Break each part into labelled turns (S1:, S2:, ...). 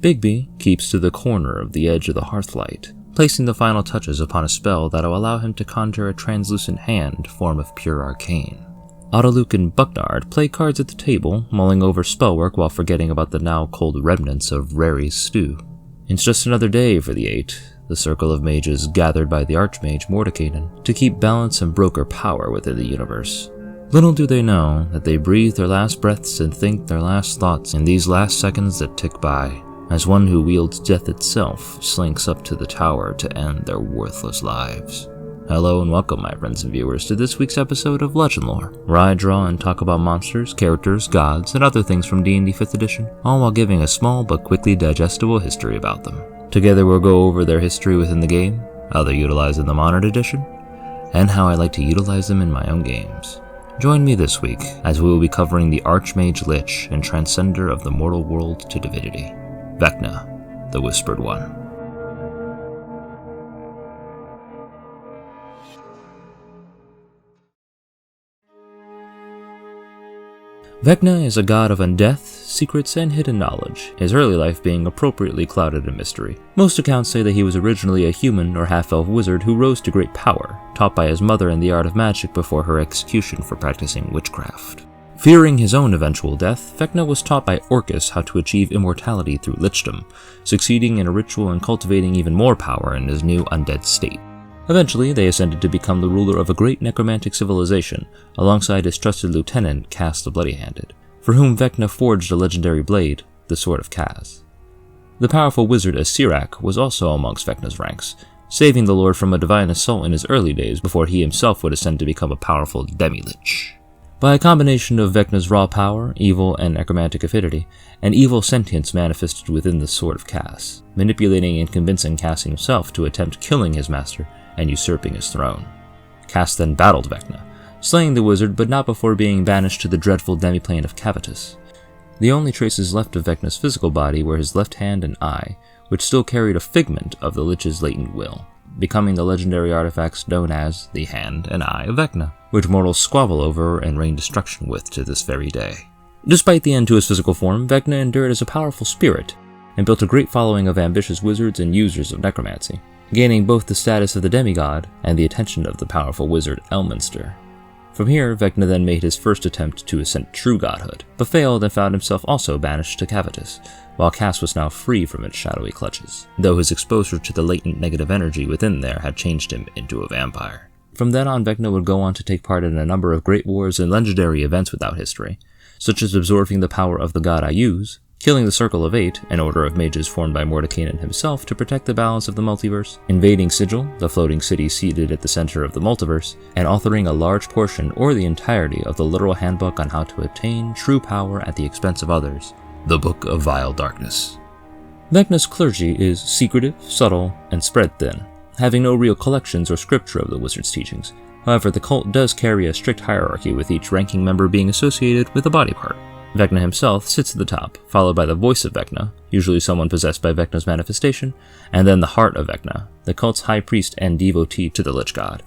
S1: Bigby keeps to the corner of the edge of the hearthlight, placing the final touches upon a spell that'll allow him to conjure a translucent hand form of pure arcane. Autoluke and Bucknard play cards at the table, mulling over spellwork while forgetting about the now cold remnants of Rary's stew. It's just another day for the Eight, the circle of mages gathered by the archmage Mordekainen to keep balance and broker power within the universe. Little do they know that they breathe their last breaths and think their last thoughts in these last seconds that tick by, as one who wields death itself slinks up to the tower to end their worthless lives. Hello and welcome, my friends and viewers, to this week's episode of Legendlore, where I draw and talk about monsters, characters, gods, and other things from D&D 5th edition, all while giving a small but quickly digestible history about them. Together we'll go over their history within the game, how they're utilized in the modern edition, and how I like to utilize them in my own games. Join me this week as we will be covering the archmage lich and transcender of the mortal world to divinity, Vecna, the Whispered One. Vecna is a god of undeath, secrets, and hidden knowledge, his early life being appropriately clouded in mystery. Most accounts say that he was originally a human or half-elf wizard who rose to great power, taught by his mother in the art of magic before her execution for practicing witchcraft. Fearing his own eventual death, Vecna was taught by Orcus how to achieve immortality through lichdom, succeeding in a ritual and cultivating even more power in his new undead state. Eventually, they ascended to become the ruler of a great necromantic civilization, alongside his trusted lieutenant, Cass the Bloody-Handed, for whom Vecna forged a legendary blade, the Sword of Cass. The powerful wizard Asirak was also amongst Vecna's ranks, saving the Lord from a divine assault in his early days before he himself would ascend to become a powerful demi-lich. By a combination of Vecna's raw power, evil, and necromantic affinity, an evil sentience manifested within the Sword of Cass, manipulating and convincing Cass himself to attempt killing his master and usurping his throne. Cass then battled Vecna, slaying the wizard but not before being banished to the dreadful demiplane of Cavitus. The only traces left of Vecna's physical body were his left hand and eye, which still carried a figment of the lich's latent will, becoming the legendary artifacts known as the Hand and Eye of Vecna, which mortals squabble over and rain destruction with to this very day. Despite the end to his physical form, Vecna endured as a powerful spirit, and built a great following of ambitious wizards and users of necromancy, gaining both the status of the demigod and the attention of the powerful wizard Elminster. From here, Vecna then made his first attempt to ascend true godhood, but failed and found himself also banished to Cavitus, while Cass was now free from its shadowy clutches, though his exposure to the latent negative energy within there had changed him into a vampire. From then on, Vecna would go on to take part in a number of great wars and legendary events without history, such as absorbing the power of the god Ayuz, killing the Circle of Eight, an order of mages formed by Mordekainen himself to protect the balance of the multiverse, invading Sigil, the floating city seated at the center of the multiverse, and authoring a large portion or the entirety of the literal handbook on how to attain true power at the expense of others, the Book of Vile Darkness. Vecna's clergy is secretive, subtle, and spread thin, having no real collections or scripture of the wizard's teachings. However, the cult does carry a strict hierarchy, with each ranking member being associated with a body part. Vecna himself sits at the top, followed by the voice of Vecna, usually someone possessed by Vecna's manifestation, and then the heart of Vecna, the cult's high priest and devotee to the lich god.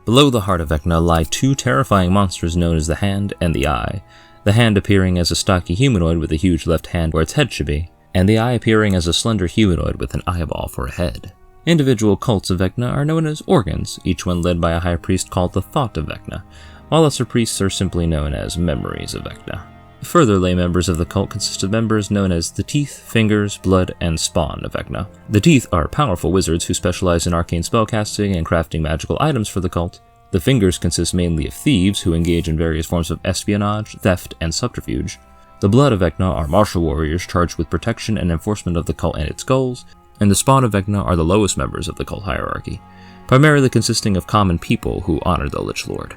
S1: Below the heart of Vecna lie two terrifying monsters known as the Hand and the Eye, the Hand appearing as a stocky humanoid with a huge left hand where its head should be, and the Eye appearing as a slender humanoid with an eyeball for a head. Individual cults of Vecna are known as organs, each one led by a high priest called the Thought of Vecna, while lesser priests are simply known as Memories of Vecna. Further lay members of the cult consist of members known as the Teeth, Fingers, Blood, and Spawn of Vecna. The Teeth are powerful wizards who specialize in arcane spellcasting and crafting magical items for the cult. The Fingers consist mainly of thieves who engage in various forms of espionage, theft, and subterfuge. The Blood of Vecna are martial warriors charged with protection and enforcement of the cult and its goals, and the Spawn of Vecna are the lowest members of the cult hierarchy, primarily consisting of common people who honor the Lich Lord.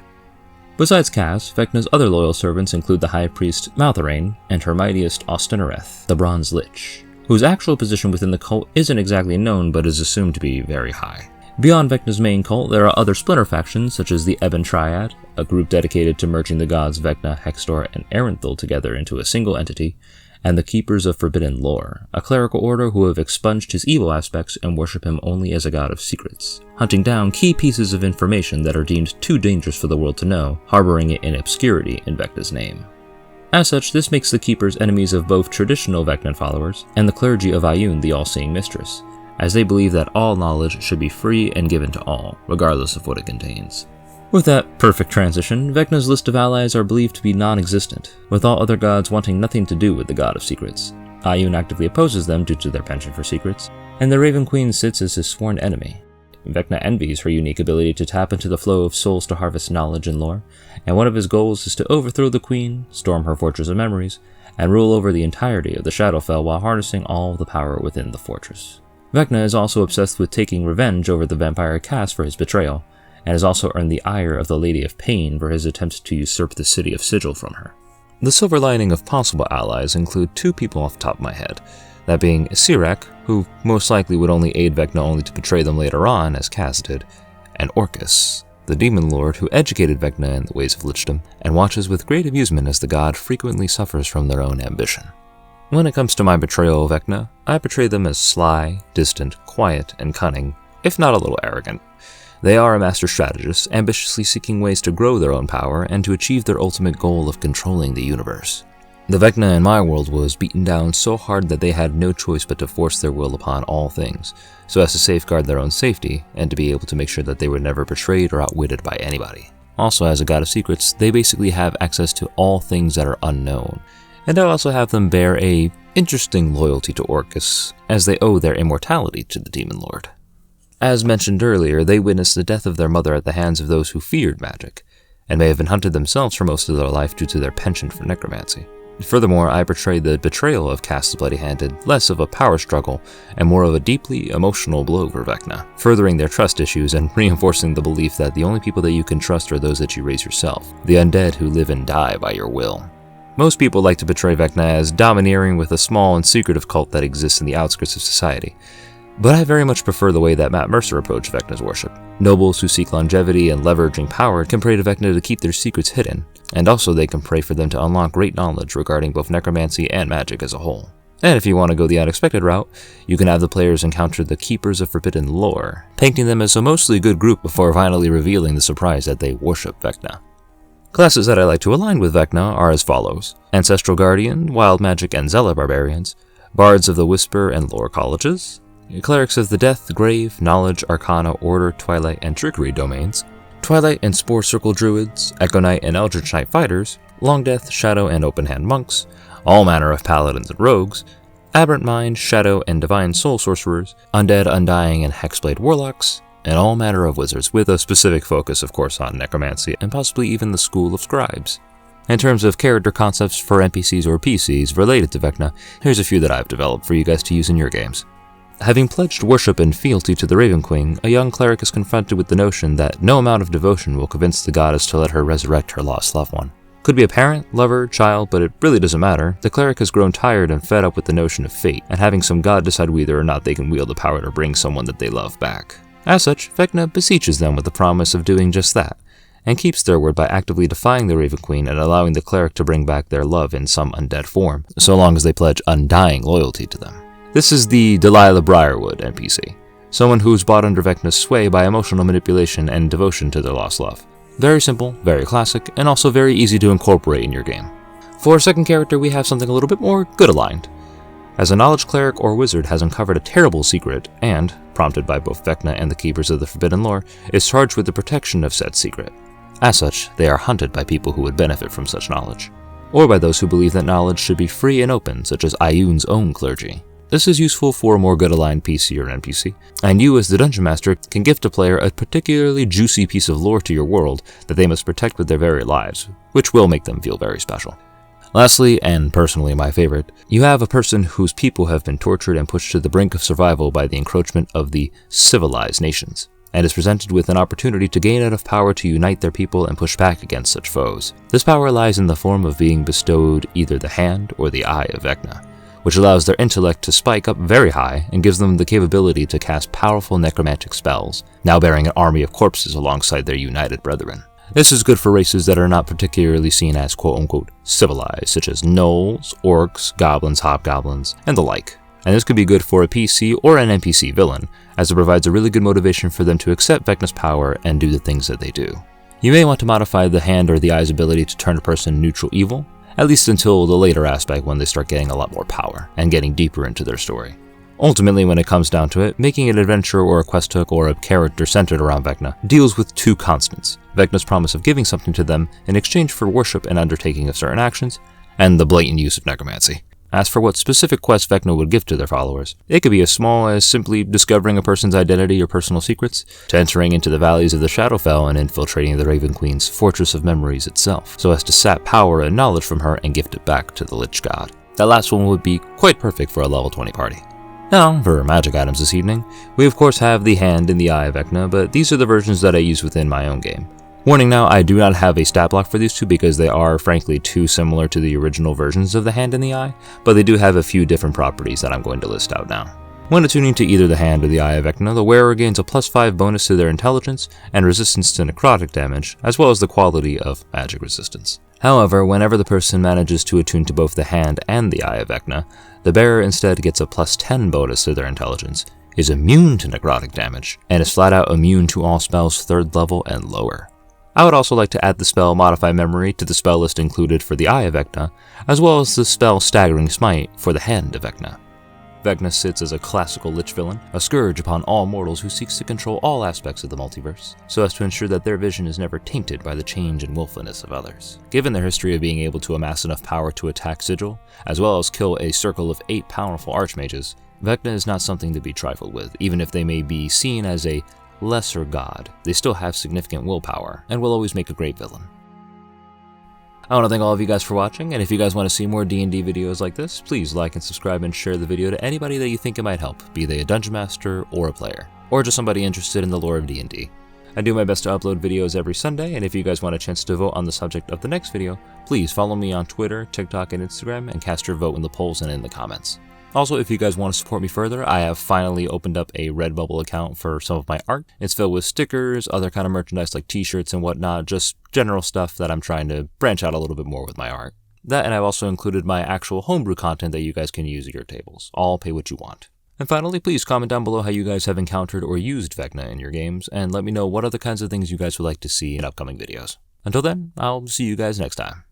S1: Besides Cass, Vecna's other loyal servants include the High Priest Maltharain and her mightiest Ostenereth, the Bronze Lich, whose actual position within the cult isn't exactly known but is assumed to be very high. Beyond Vecna's main cult, there are other splinter factions such as the Ebon Triad, a group dedicated to merging the gods Vecna, Hextor, and Arenthal together into a single entity, and the Keepers of Forbidden Lore, a clerical order who have expunged his evil aspects and worship him only as a god of secrets, hunting down key pieces of information that are deemed too dangerous for the world to know, harboring it in obscurity in Vecna's name. As such, this makes the Keepers enemies of both traditional Vecna followers and the Clergy of Ioun, the All-Seeing Mistress, as they believe that all knowledge should be free and given to all, regardless of what it contains. With that perfect transition, Vecna's list of allies are believed to be non-existent, with all other gods wanting nothing to do with the God of Secrets. Ioun actively opposes them due to their penchant for secrets, and the Raven Queen sits as his sworn enemy. Vecna envies her unique ability to tap into the flow of souls to harvest knowledge and lore, and one of his goals is to overthrow the Queen, storm her Fortress of Memories, and rule over the entirety of the Shadowfell while harnessing all the power within the fortress. Vecna is also obsessed with taking revenge over the vampire caste for his betrayal, and has also earned the ire of the Lady of Pain for his attempt to usurp the City of Sigil from her. The silver lining of possible allies include two people off the top of my head, that being Sirak, who most likely would only aid Vecna only to betray them later on, as Kaz did, and Orcus, the demon lord who educated Vecna in the ways of lichdom, and watches with great amusement as the god frequently suffers from their own ambition. When it comes to my betrayal of Vecna, I portray them as sly, distant, quiet, and cunning, if not a little arrogant. They are a master strategist, ambitiously seeking ways to grow their own power and to achieve their ultimate goal of controlling the universe. The Vecna in my world was beaten down so hard that they had no choice but to force their will upon all things, so as to safeguard their own safety, and to be able to make sure that they were never betrayed or outwitted by anybody. Also, as a god of secrets, they basically have access to all things that are unknown, and I also have them bear a interesting loyalty to Orcus, as they owe their immortality to the Demon Lord. As mentioned earlier, they witnessed the death of their mother at the hands of those who feared magic, and may have been hunted themselves for most of their life due to their penchant for necromancy. Furthermore, I portray the betrayal of Cass's Bloody-Handed less of a power struggle and more of a deeply emotional blow for Vecna, furthering their trust issues and reinforcing the belief that the only people that you can trust are those that you raise yourself, the undead who live and die by your will. Most people like to portray Vecna as domineering with a small and secretive cult that exists in the outskirts of society, but I very much prefer the way that Matt Mercer approached Vecna's worship. Nobles who seek longevity and leveraging power can pray to Vecna to keep their secrets hidden, and also they can pray for them to unlock great knowledge regarding both necromancy and magic as a whole. And if you want to go the unexpected route, you can have the players encounter the Keepers of Forbidden Lore, painting them as a mostly good group before finally revealing the surprise that they worship Vecna. Classes that I like to align with Vecna are as follows: Ancestral Guardian, Wild Magic and Zealot Barbarians, Bards of the Whisper and Lore Colleges, Clerics of the Death, Grave, Knowledge, Arcana, Order, Twilight, and Trickery domains, Twilight and Spore Circle Druids, Echo Knight and Eldritch Knight Fighters, Long Death, Shadow, and Open Hand Monks, all manner of Paladins and Rogues, Aberrant Mind, Shadow, and Divine Soul Sorcerers, Undead, Undying, and Hexblade Warlocks, and all manner of Wizards, with a specific focus, of course, on Necromancy, and possibly even the School of Scribes. In terms of character concepts for NPCs or PCs related to Vecna, here's a few that I've developed for you guys to use in your games. Having pledged worship and fealty to the Raven Queen, a young cleric is confronted with the notion that no amount of devotion will convince the goddess to let her resurrect her lost loved one. Could be a parent, lover, child, but it really doesn't matter. The cleric has grown tired and fed up with the notion of fate, and having some god decide whether or not they can wield the power to bring someone that they love back. As such, Vecna beseeches them with the promise of doing just that, and keeps their word by actively defying the Raven Queen and allowing the cleric to bring back their love in some undead form, so long as they pledge undying loyalty to them. This is the Delilah Briarwood NPC, someone who is brought under Vecna's sway by emotional manipulation and devotion to their lost love. Very simple, very classic, and also very easy to incorporate in your game. For our second character, we have something a little bit more good aligned. As a knowledge cleric or wizard has uncovered a terrible secret and, prompted by both Vecna and the Keepers of the Forbidden Lore, is charged with the protection of said secret. As such, they are hunted by people who would benefit from such knowledge, or by those who believe that knowledge should be free and open, such as Ioun's own clergy. This is useful for a more good-aligned PC or NPC, and you as the Dungeon Master can gift a player a particularly juicy piece of lore to your world that they must protect with their very lives, which will make them feel very special. Lastly, and personally my favorite, you have a person whose people have been tortured and pushed to the brink of survival by the encroachment of the civilized nations, and is presented with an opportunity to gain enough power to unite their people and push back against such foes. This power lies in the form of being bestowed either the hand or the eye of Vecna, which allows their intellect to spike up very high and gives them the capability to cast powerful necromantic spells, now bearing an army of corpses alongside their united brethren. This is good for races that are not particularly seen as quote-unquote civilized, such as gnolls, orcs, goblins, hobgoblins, and the like. And this could be good for a PC or an NPC villain, as it provides a really good motivation for them to accept Vecna's power and do the things that they do. You may want to modify the hand or the eye's ability to turn a person neutral evil, at least until the later aspect when they start getting a lot more power and getting deeper into their story. Ultimately, when it comes down to it, making an adventure or a quest hook or a character centered around Vecna deals with two constants: Vecna's promise of giving something to them in exchange for worship and undertaking of certain actions, and the blatant use of necromancy. As for what specific quests Vecna would give to their followers, it could be as small as simply discovering a person's identity or personal secrets, to entering into the valleys of the Shadowfell and infiltrating the Raven Queen's Fortress of Memories itself, so as to sap power and knowledge from her and gift it back to the Lich God. That last one would be quite perfect for a level 20 party. Now, for magic items this evening, we of course have the Hand and the Eye of Vecna, but these are the versions that I use within my own game. Warning now, I do not have a stat block for these two because they are frankly too similar to the original versions of the Hand and the Eye, but they do have a few different properties that I'm going to list out now. When attuning to either the Hand or the Eye of Vecna, the wearer gains a +5 bonus to their intelligence and resistance to necrotic damage, as well as the quality of magic resistance. However, whenever the person manages to attune to both the Hand and the Eye of Vecna, the bearer instead gets a +10 bonus to their intelligence, is immune to necrotic damage, and is flat out immune to all spells 3rd level and lower. I would also like to add the spell Modify Memory to the spell list included for the Eye of Vecna, as well as the spell Staggering Smite for the Hand of Vecna. Vecna sits as a classical lich villain, a scourge upon all mortals who seeks to control all aspects of the multiverse, so as to ensure that their vision is never tainted by the change and willfulness of others. Given their history of being able to amass enough power to attack Sigil, as well as kill a circle of 8 powerful archmages, Vecna is not something to be trifled with. Even if they may be seen as a lesser god, they still have significant willpower, and will always make a great villain. I want to thank all of you guys for watching, and if you guys want to see more D&D videos like this, please like and subscribe and share the video to anybody that you think it might help, be they a dungeon master or a player, or just somebody interested in the lore of D&D. I do my best to upload videos every Sunday, and if you guys want a chance to vote on the subject of the next video, please follow me on Twitter, TikTok, and Instagram, and cast your vote in the polls and in the comments. Also, if you guys want to support me further, I have finally opened up a Redbubble account for some of my art. It's filled with stickers, other kind of merchandise like t-shirts and whatnot, just general stuff that I'm trying to branch out a little bit more with my art. That, and I've also included my actual homebrew content that you guys can use at your tables. All pay what you want. And finally, please comment down below how you guys have encountered or used Vecna in your games, and let me know what other kinds of things you guys would like to see in upcoming videos. Until then, I'll see you guys next time.